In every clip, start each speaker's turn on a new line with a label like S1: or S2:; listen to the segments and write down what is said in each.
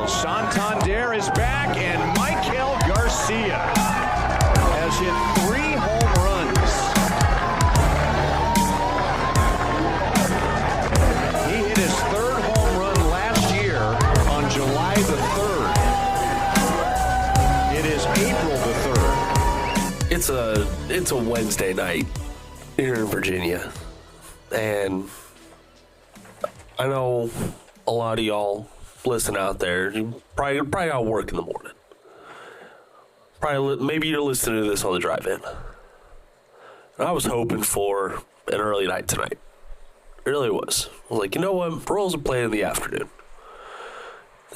S1: Orioles. Santander is back, and Michael Garcia has hit 3 home runs. He hit his 3rd home run last year on July the 3rd. It is April the
S2: 3rd. It's a Wednesday night here in Virginia, and I know a lot of y'all listen out there. You probably got work in the morning. Maybe you're listening to this on the drive-in. I was hoping for an early night tonight. It really was. I was like, you know what? Royals are playing in the afternoon.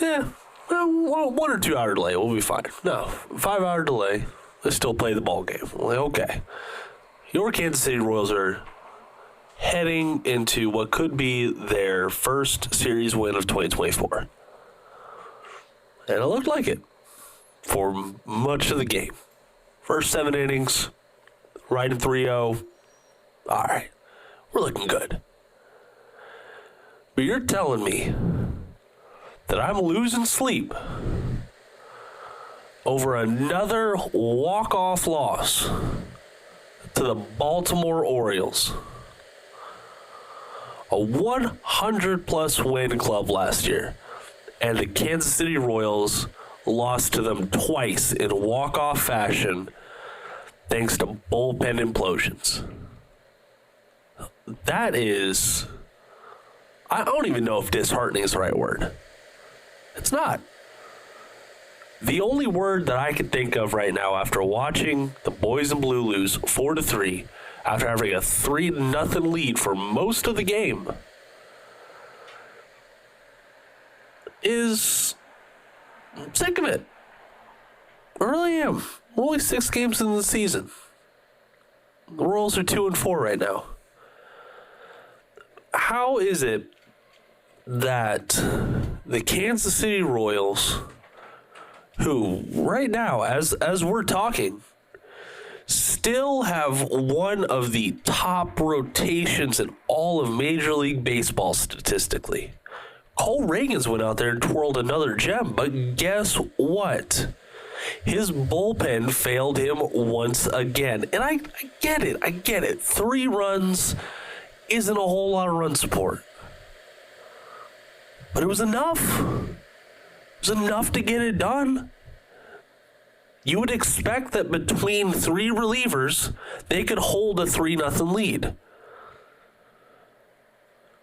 S2: Yeah, well, 1 or 2 hour delay, we'll be fine. No, 5-hour delay. They still play the ball game. I'm like, okay. Your Kansas City Royals are heading into what could be their first series win of 2024. And it looked like it for much of the game. First 7 innings, right in 3-0. All right, we're looking good. But you're telling me that I'm losing sleep over another walk-off loss to the Baltimore Orioles. A 100-plus win club last year, and the Kansas City Royals lost to them twice in walk-off fashion thanks to bullpen implosions. That is, I don't even know if disheartening is the right word. It's not. The only word that I can think of right now after watching the boys in blue lose 4-3, after having a 3-0 lead for most of the game, is I'm sick of it. I really am. We're only 6 games into the season. The Royals are 2-4 right now. How is it that the Kansas City Royals, who right now, as we're talking, still have one of the top rotations in all of Major League Baseball statistically. Cole Reagans went out there and twirled another gem, but guess what? His bullpen failed him once again. And I get it. 3 runs isn't a whole lot of run support. But it was enough. It was enough to get it done. You would expect that between 3 relievers, they could hold a 3-0 lead.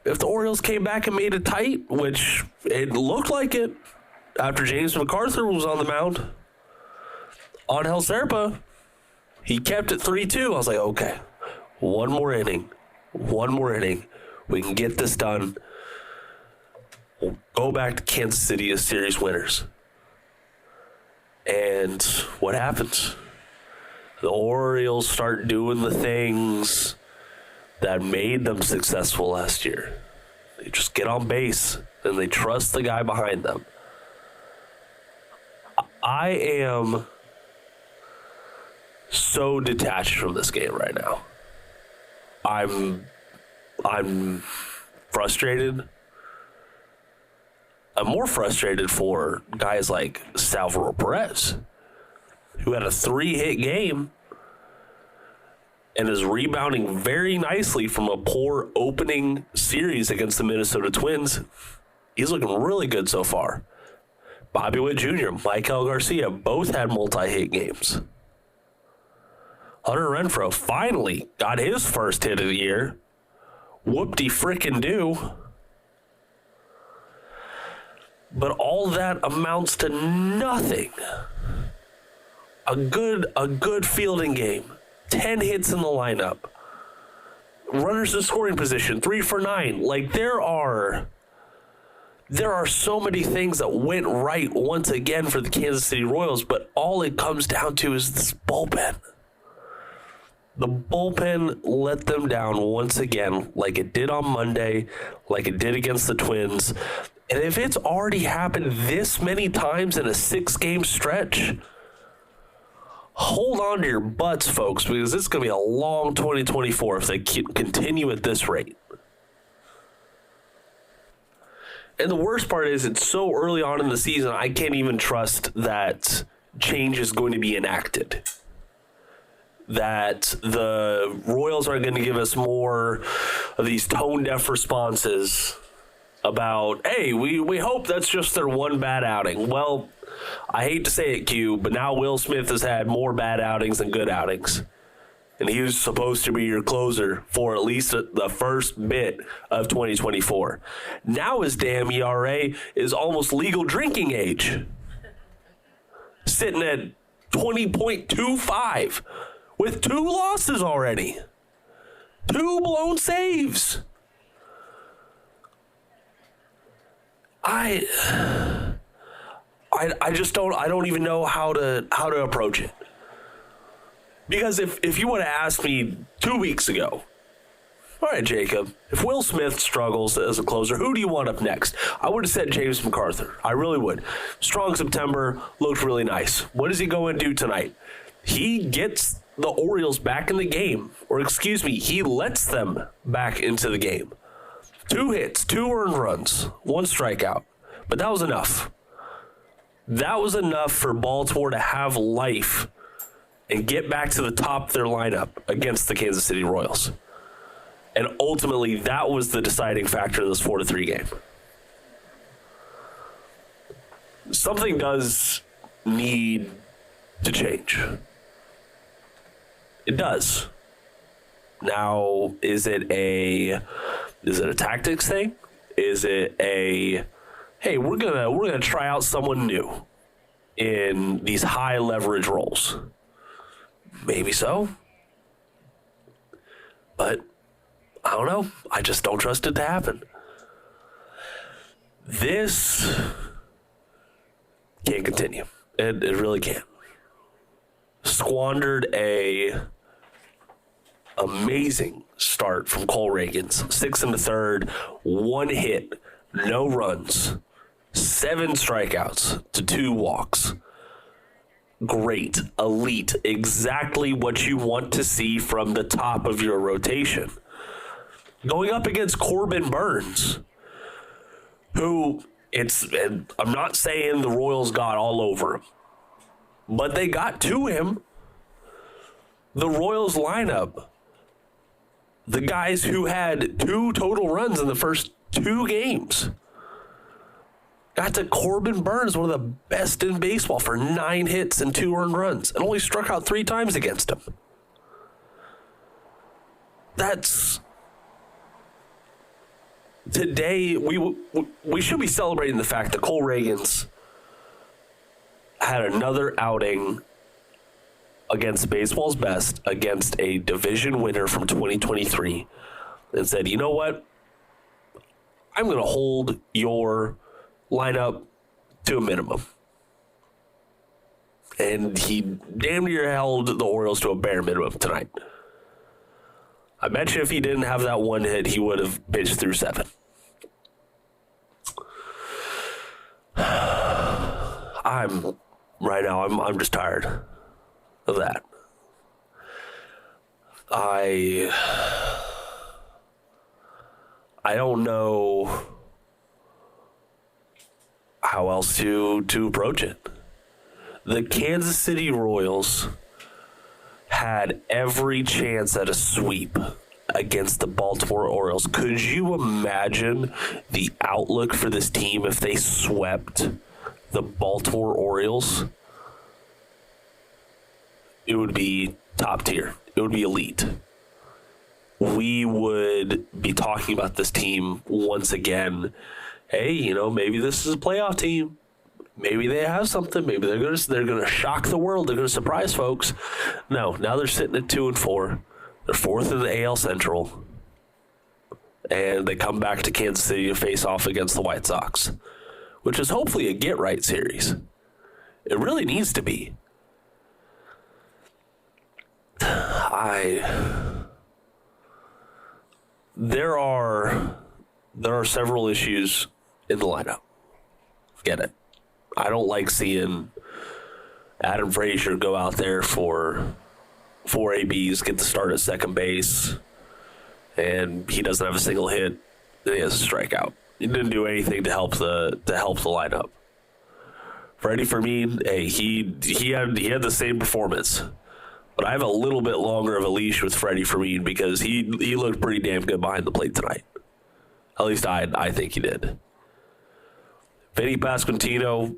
S2: If the Orioles came back and made it tight, which it looked like it after James McArthur was on the mound, Angel Serpa, he kept it 3-2. I was like, okay, one more inning. We can get this done. We'll go back to Kansas City as series winners. And what happens? The Orioles start doing the things that made them successful last year. They just get on base and they trust the guy behind them. I am so detached from this game right now. I'm frustrated. I'm more frustrated for guys like Salvador Perez, who had a 3-hit game and is rebounding very nicely from a poor opening series against the Minnesota Twins. He's looking really good so far. Bobby Witt Jr., Michael Garcia both had multi-hit games. Hunter Renfroe finally got his first hit of the year. Whoop-de-frickin-do. But all that amounts to nothing. A good fielding game. 10 hits in the lineup. Runners in scoring position, 3 for 9. Like, there are so many things that went right once again for the Kansas City Royals, but all it comes down to is this bullpen. The bullpen let them down once again, like it did on Monday, like it did against the Twins. And if it's already happened this many times in a 6-game stretch, hold on to your butts, folks, because it's going to be a long 2024 if they continue at this rate. And the worst part is it's so early on in the season, I can't even trust that change is going to be enacted. That the Royals are going to give us more of these tone-deaf responses about, hey, we hope that's just their one bad outing. Well, I hate to say it, Q, but now Will Smith has had more bad outings than good outings. And he was supposed to be your closer for at least the first bit of 2024. Now his damn ERA is almost legal drinking age. Sitting at 20.25 with 2 losses already. 2 blown saves. I just don't even know how to approach it. Because if you would have asked me 2 weeks ago, all right, Jacob, if Will Smith struggles as a closer, who do you want up next? I would have said James McArthur. I really would. Strong September, looked really nice. What does he go and do tonight? He gets the Orioles back in the game. Or excuse me, he lets them back into the game. 2 hits, 2 earned runs, 1 strikeout. But that was enough. That was enough for Baltimore to have life and get back to the top of their lineup against the Kansas City Royals. And ultimately, that was the deciding factor of this 4-3 game. Something does need to change. It does. Now, is it a tactics thing? Is it a, hey, we're gonna try out someone new in these high leverage roles? Maybe so. But I don't know. I just don't trust it to happen. This can't continue. It really can't. Squandered a amazing start from Cole Reagans. 6 1/3, 1 hit, no runs, 7 strikeouts to 2 walks. Great, elite, exactly what you want to see from the top of your rotation. Going up against Corbin Burns, who I'm not saying the Royals got all over him, but they got to him. The Royals lineup, the guys who had 2 total runs in the first 2 games, got to Corbin Burns, one of the best in baseball, for 9 hits and 2 earned runs, and only struck out 3 times against him. That's... Today, we should be celebrating the fact that Cole Reagans had another outing against baseball's best, against a division winner from 2023, and said, you know what? I'm going to hold your lineup to a minimum. And he damn near held the Orioles to a bare minimum tonight. I bet you if he didn't have that 1 hit, he would have pitched through 7. I'm just tired of that. I don't know how else to approach it. The Kansas City Royals had every chance at a sweep against the Baltimore Orioles. Could you imagine the outlook for this team if they swept the Baltimore Orioles? It would be top tier. It would be elite. We would be talking about this team once again. Hey, maybe this is a playoff team. Maybe they have something. Maybe they're gonna shock the world. They're gonna surprise folks. No, now they're sitting at 2-4. They're 4th in the AL Central, and they come back to Kansas City to face off against the White Sox, which is hopefully a get-right series. It really needs to be. There are several issues in the lineup. Get it. I don't like seeing Adam Frazier go out there for 4 ABs, get the start at second base, and he doesn't have a single hit, and he has a strikeout. He didn't do anything to help the lineup. Freddie Fermin, hey, he had the same performance, but I have a little bit longer of a leash with Freddie Fermin because he looked pretty damn good behind the plate tonight. At least I think he did. Vinny Pasquantino,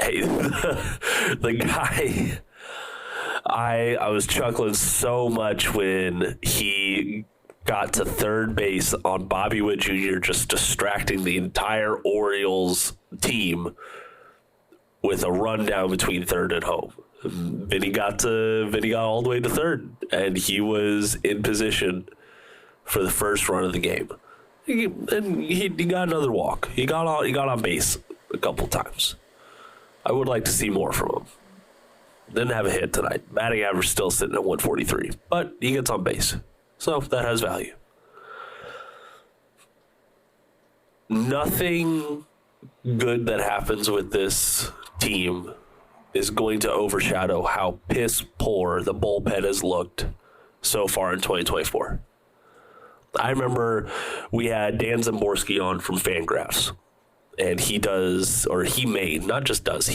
S2: hey, the guy. I was chuckling so much when he got to third base on Bobby Witt Jr., just distracting the entire Orioles team with a rundown between third and home. Vinny got all the way to third, and he was in position for the first run of the game. He got another walk. He got on base a couple times. I would like to see more from him. Didn't have a hit tonight. Batting average still sitting at 143, but he gets on base. So that has value. Nothing good that happens with this team is going to overshadow how piss poor the bullpen has looked so far in 2024. I remember we had Dan Zimborski on from Fangraphs, and he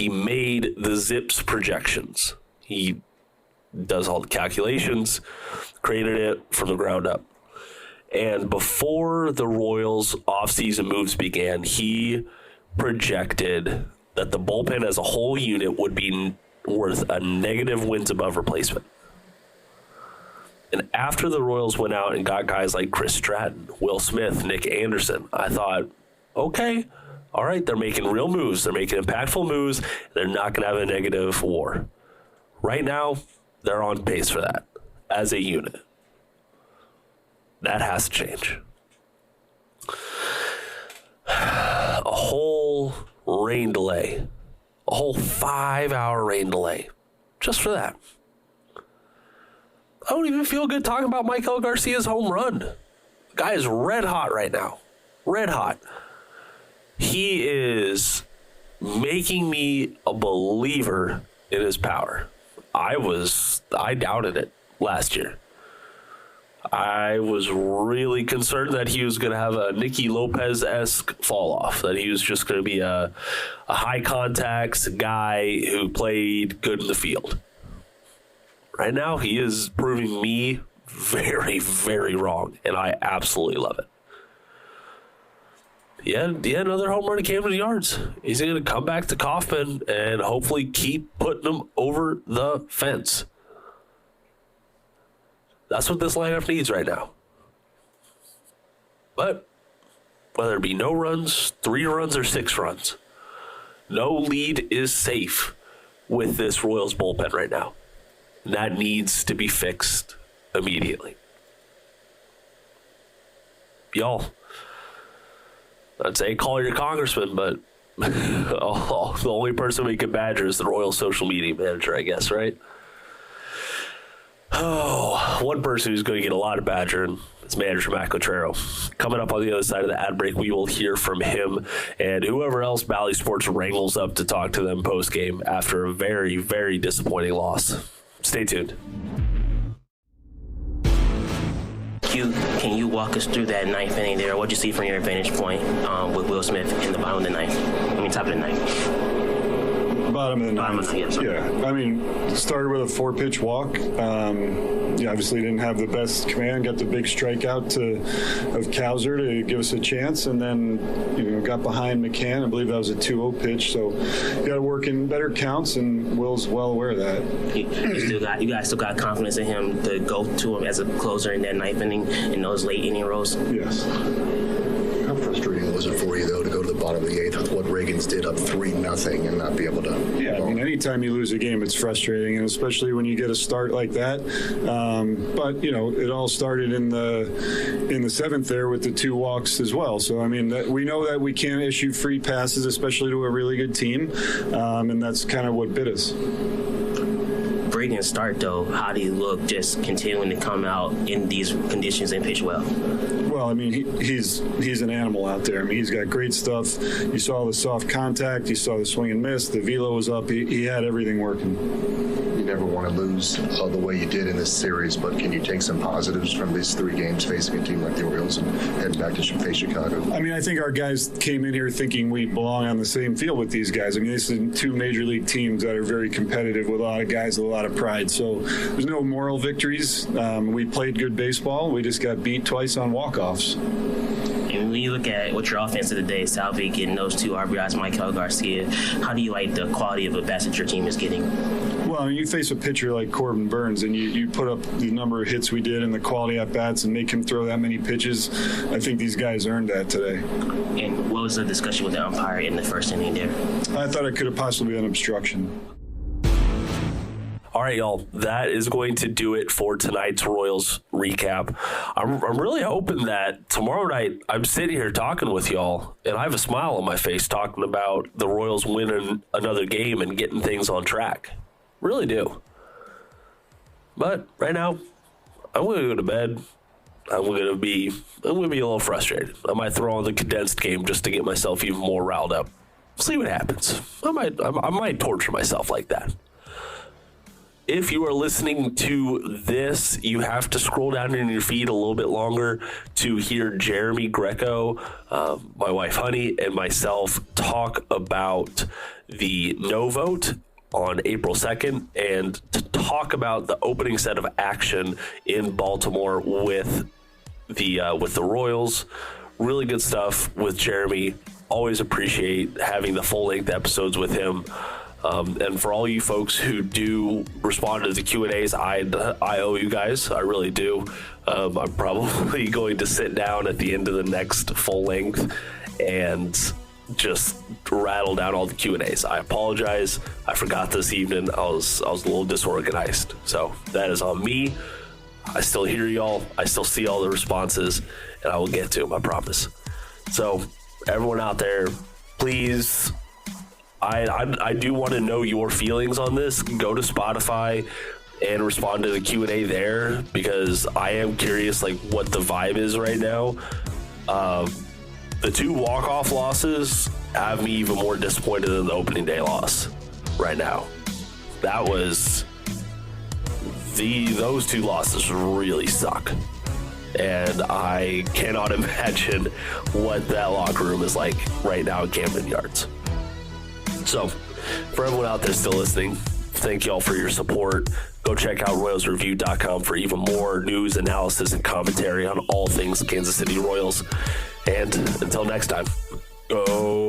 S2: made the Zips projections. He does all the calculations, created it from the ground up. And before the Royals' offseason moves began, he projected that the bullpen as a whole unit would be worth a negative wins above replacement. And after the Royals went out and got guys like Chris Stratton, Will Smith, Nick Anderson, I thought, okay, all right, they're making real moves. They're making impactful moves. They're not going to have a negative WAR. Right now, they're on pace for that as a unit. That has to change. A whole rain delay. A whole 5-hour rain delay. Just for that. I don't even feel good talking about Michael Garcia's home run. The guy is red hot right now. Red hot. He is making me a believer in his power. I doubted it last year. I was really concerned that he was going to have a Nicky Lopez-esque fall off, that he was just going to be a high contact guy who played good in the field. Right now, he is proving me very, very wrong, and I absolutely love it. Yeah, another home run at Camden Yards. He's going to come back to Kauffman and hopefully keep putting him over the fence. That's what this lineup needs right now. But whether it be no runs, 3 runs, or 6 runs, no lead is safe with this Royals bullpen right now. And that needs to be fixed immediately. Y'all, I'd say call your congressman, but the only person we can badger is the Royal social media manager, I guess, right? Oh, one person who's going to get a lot of badgering is manager Matt Quatraro. Coming up on the other side of the ad break, we will hear from him and whoever else Bally Sports wrangles up to talk to them post-game after a very, very disappointing loss. Stay tuned.
S3: Can you walk us through that ninth inning there? What'd you see from your vantage point with Will Smith in the bottom of the ninth? Top of the ninth.
S4: Bottom of the ninth. Yeah. I mean, started with a 4-pitch walk. Obviously didn't have the best command. Got the big strikeout of Cowser to give us a chance, and then got behind McCann. I believe that was a 2-0 pitch. So you got to work in better counts, and Will's well aware of that.
S3: You guys still got confidence in him to go to him as a closer in that ninth inning in those late inning rows?
S4: Yes.
S5: How frustrating was it for you, though, to go to the bottom of the 8th with what Reagan's did up 3-0 and not be able to?
S4: Yeah, I mean, anytime you lose a game, it's frustrating, and especially when you get a start like that. But it all started in the 7th there with the 2 walks as well. So I mean, we know that we can't issue free passes, especially to a really good team, and that's kind of what bit us.
S3: Brilliant start, though. How do you look just continuing to come out in these conditions and pitch well?
S4: Well, Well, I mean, he's an animal out there. I mean, he's got great stuff. You saw the soft contact. You saw the swing and miss. The velo was up. He had everything working.
S5: You never want to lose the way you did in this series, but can you take some positives from these 3 games facing a team like the Orioles and head back to face Chicago?
S4: I mean, I think our guys came in here thinking we belong on the same field with these guys. I mean, this is 2 major league teams that are very competitive with a lot of guys with a lot of pride. So there's no moral victories. We played good baseball. We just got beat twice on walk-offs.
S3: And when you look at what your offense of the day, Salvi getting those 2 RBIs, Michael Garcia, how do you like the quality of at-bats that your team is getting?
S4: Well, you face a pitcher like Corbin Burns, and you put up the number of hits we did and the quality at-bats and make him throw that many pitches. I think these guys earned that today.
S3: And what was the discussion with the umpire in the first inning there?
S4: I thought it could have possibly been obstruction.
S2: All right, y'all, that is going to do it for tonight's Royals recap. I'm really hoping that tomorrow night I'm sitting here talking with y'all, and I have a smile on my face talking about the Royals winning another game and getting things on track. Really do. But right now, I'm going to go to bed. I'm going to be a little frustrated. I might throw on the condensed game just to get myself even more riled up. See what happens. I might torture myself like that. If you are listening to this, you have to scroll down in your feed a little bit longer to hear Jeremy Greco, my wife Honey, and myself talk about the no vote on April 2nd and to talk about the opening set of action in Baltimore with the Royals. Really good stuff with Jeremy. Always appreciate having the full-length episodes with him. And for all you folks who do respond to the Q&As, I owe you guys. I really do. I'm probably going to sit down at the end of the next full length and just rattle down all the Q&As. I apologize. I forgot this evening. I was a little disorganized. So that is on me. I still hear y'all. I still see all the responses, and I will get to them, I promise. So everyone out there, please, I do want to know your feelings on this. Go to Spotify and respond to the Q&A there, because I am curious like what the vibe is right now. The 2 walk-off losses have me even more disappointed than the opening day loss right now. That was those 2 losses really suck. And I cannot imagine what that locker room is like right now at Camden Yards. So, for everyone out there still listening, thank you all for your support. Go check out RoyalsReview.com for even more news, analysis, and commentary on all things Kansas City Royals. And until next time, go